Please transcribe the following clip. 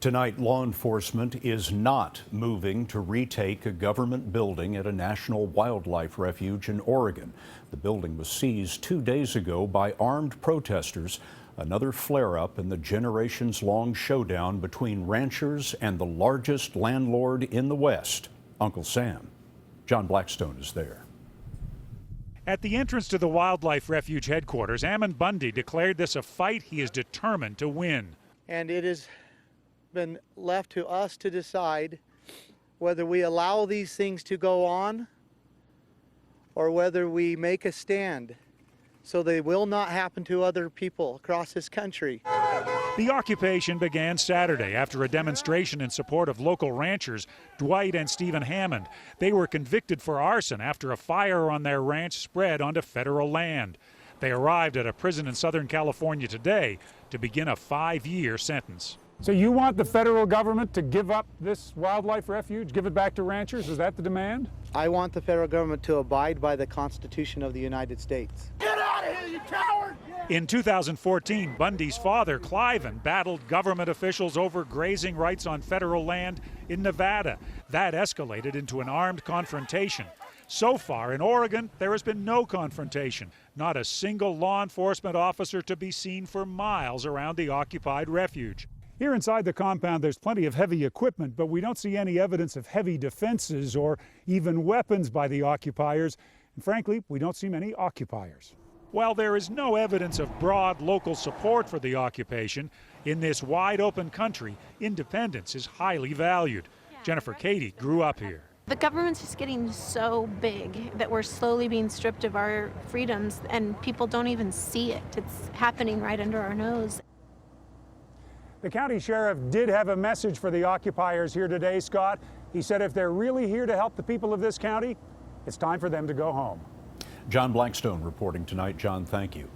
Tonight, law enforcement is not moving to retake a government building at a national wildlife refuge in Oregon. The building was seized 2 days ago by armed protesters, another flare-up in the generations-long showdown between ranchers and the largest landlord in the West, Uncle Sam. John Blackstone is there. At the entrance to the wildlife refuge headquarters, Ammon Bundy declared this a fight he is determined to win. And it has been left to us to decide whether we allow these things to go on or whether we make a stand so they will not happen to other people across this country. The occupation began Saturday after a demonstration in support of local ranchers Dwight and Stephen Hammond. They were convicted for arson after a fire on their ranch spread onto federal land. They arrived at a prison in Southern California today to begin a 5-year sentence. So you want the federal government to give up this wildlife refuge, give it back to ranchers? Is that the demand? I want the federal government to abide by the Constitution of the United States. Get out of here, you coward! In 2014, Bundy's father, Cliven, battled government officials over grazing rights on federal land in Nevada. That escalated into an armed confrontation. So far in Oregon, there has been no confrontation. Not a single law enforcement officer to be seen for miles around the occupied refuge. Here inside the compound, there's plenty of heavy equipment, but we don't see any evidence of heavy defenses or even weapons by the occupiers. And frankly, we don't see many occupiers. While there is no evidence of broad local support for the occupation, in this wide open country, independence is highly valued. Jennifer Cady grew up here. The government's just getting so big that we're slowly being stripped of our freedoms, and people don't even see it. It's happening right under our nose. The county sheriff did have a message for the occupiers here today, Scott. He said if they're really here to help the people of this county, it's time for them to go home. John Blackstone reporting tonight. John, thank you.